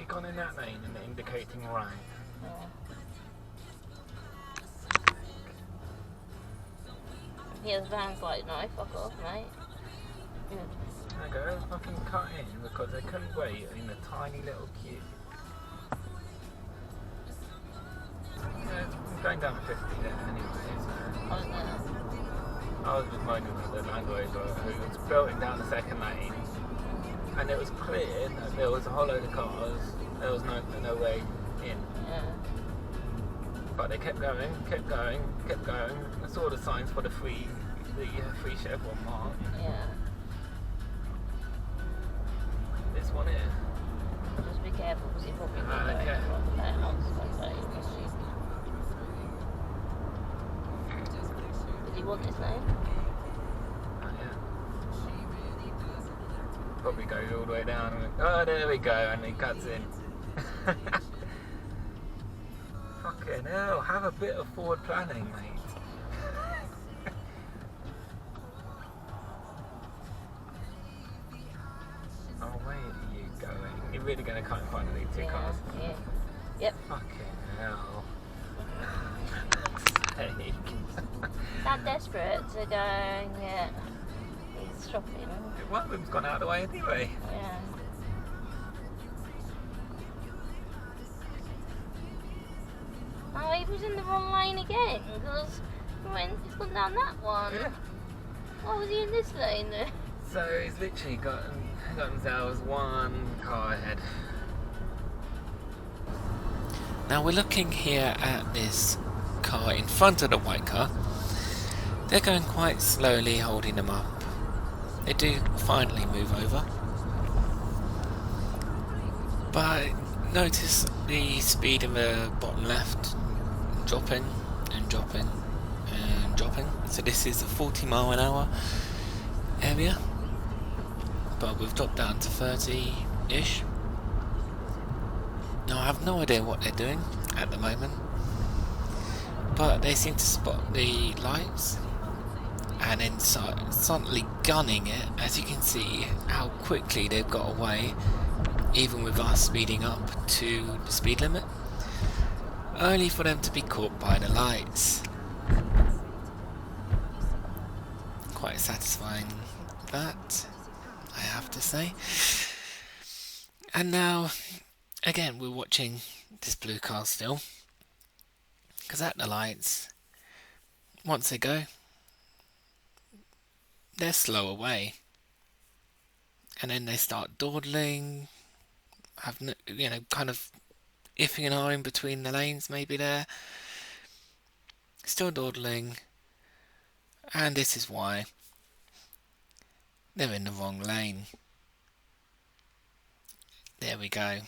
gone in that lane and indicating right. Yeah. Yeah, the van's like, no, fuck off, mate. There goes fucking cut in because they couldn't wait in a tiny little queue. Yeah, I'm going down to 50 there anyway, so... Oh, no. I was just moaning at the Land Rover who was belting down the second lane, and it was clear that there was a whole load of cars, there was no way in. Yeah. But they kept going. I saw the signs for the free chevron mark. Yeah. This one here. Just be careful because he probably will go Okay. from there onto Did he want this name? Yeah. Probably go all the way down. And, oh, there we go, and he cuts in. Fucking hell, have a bit of forward planning, mate. Oh, where are you going? You're really going to cut in front of these two cars? Yeah. Yep. Fucking hell. That desperate to go and get his shopping. One of them's gone out of the way anyway. Yeah. Oh, he was in the wrong lane again because he's gone down that one. Yeah. Why was he in this lane then? So he's literally got themselves one car ahead. Now we're looking here at this car in front of the white car. They're going quite slowly, holding them up. They do finally move over. But notice the speed in the bottom left dropping and dropping and dropping. So this is a 40-mile-an-hour area, but we've dropped down to 30-ish. Now I have no idea what they're doing at the moment, but they seem to spot the lights and then start suddenly gunning it. As you can see how quickly they've got away, even with us speeding up to the speed limit, only for them to be caught by the lights. Quite satisfying, that, I have to say. And now, again, we're watching this blue car still, because at the lights, once they go, they're slow away, and then they start dawdling, have no, kind of iffing and ahhing between the lanes, maybe there, still dawdling, and this is why they're in the wrong lane. There we go.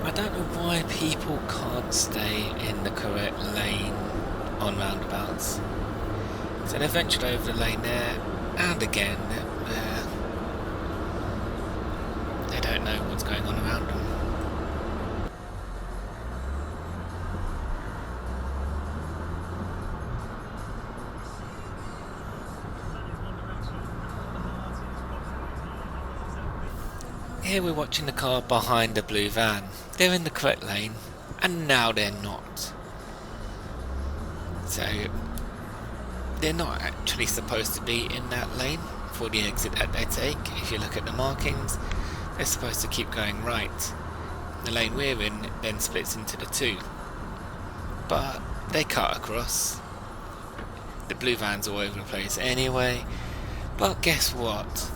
I don't know why people can't stay in the correct lane on roundabouts. So they ventured over the lane there, and again, they don't know what's going on around them. Here we're watching the car behind the blue van. They're in the correct lane, and now they're not. So they're not actually supposed to be in that lane for the exit that they take. If you look at the markings, they're supposed to keep going right. The lane we're in then splits into the two. But they cut across. The blue van's all over the place anyway. But guess what?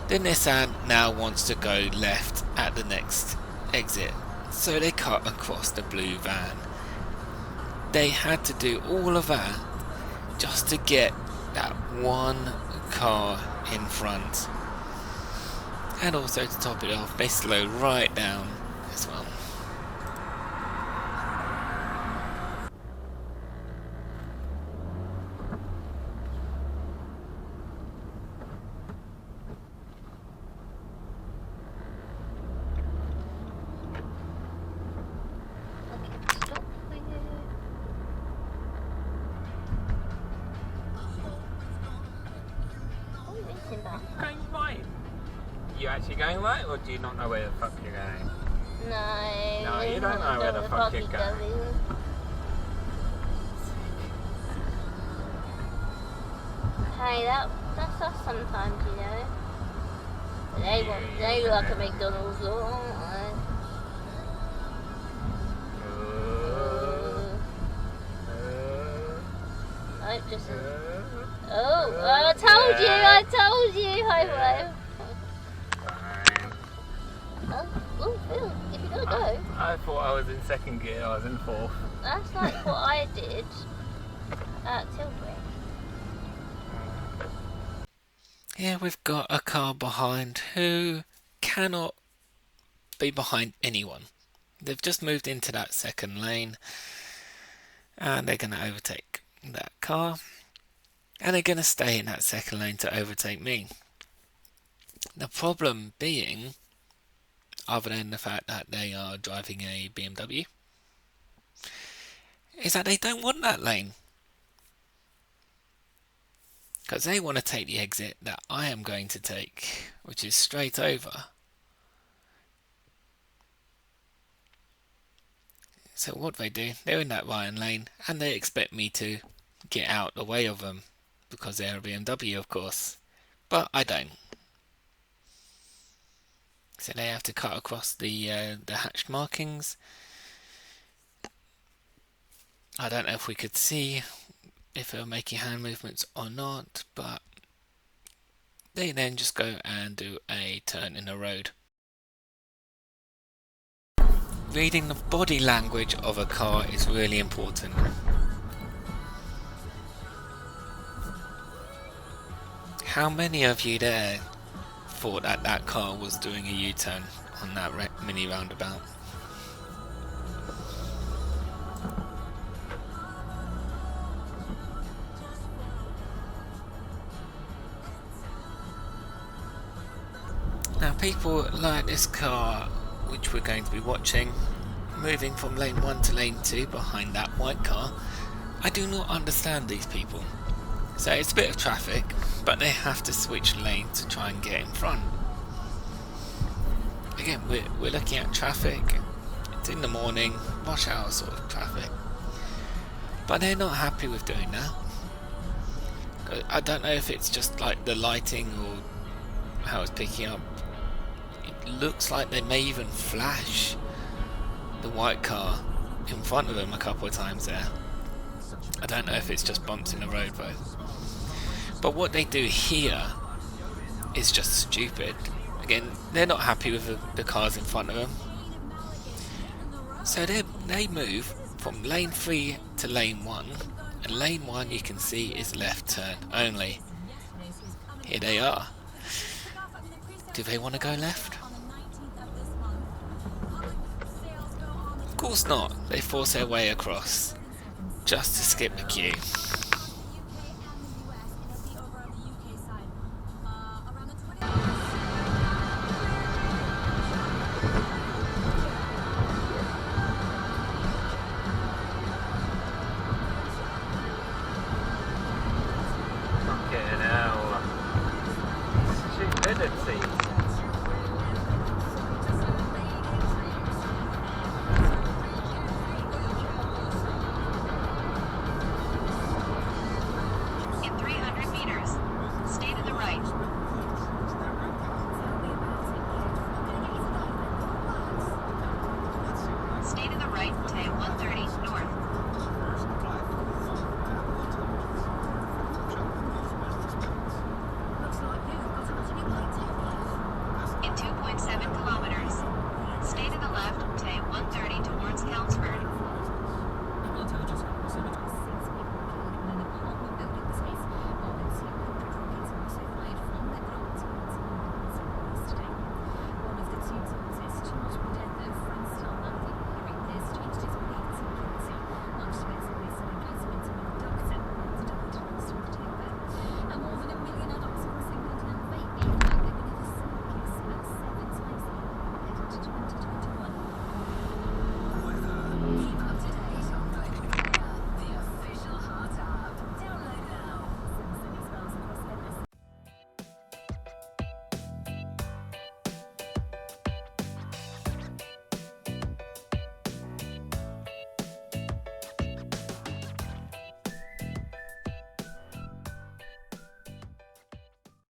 The Nissan now wants to go left at the next exit, so they cut across the blue van. They had to do all of that just to get that one car in front. And also to top it off, they slow right down as well. actually going right, or do you not know where the fuck you're going? No. No, you don't know where the fuck you're going. Hey, that's us sometimes, you know. They like a McDonald's, aren't they? I just. Oh, I told you, high five. Oh, Phil, if you're gonna go. I thought I was in second gear, I was in fourth. That's like what I did at Tilbury. Yeah, we've got a car behind who cannot be behind anyone. They've just moved into that second lane and they're going to overtake that car and they're going to stay in that second lane to overtake me. The problem being, other than the fact that they are driving a BMW, is that they don't want that lane. Because they want to take the exit that I am going to take, which is straight over. So what do? They're in that right lane and they expect me to get out the way of them because they're a BMW, of course. But I don't. So they have to cut across the hatched markings. I don't know if we could see if they were making hand movements or not, but they then just go and do a turn in the road. Reading the body language of a car is really important. How many of you there thought that that car was doing a U-turn on that mini roundabout? Now people like this car, which we're going to be watching, moving from lane 1 to lane 2 behind that white car. I do not understand these people. So it's a bit of traffic, but they have to switch lane to try and get in front. Again, we're looking at traffic. It's in the morning, rush hour sort of traffic. But they're not happy with doing that. I don't know if it's just like the lighting or how it's picking up. It looks like they may even flash the white car in front of them a couple of times there. I don't know if it's just bumps in the road though. But what they do here is just stupid. Again, they're not happy with the cars in front of them. So they move from lane 3 to lane 1. And lane 1 you can see is left turn only. Here they are. Do they want to go left? Of course not. They force their way across just to skip the queue.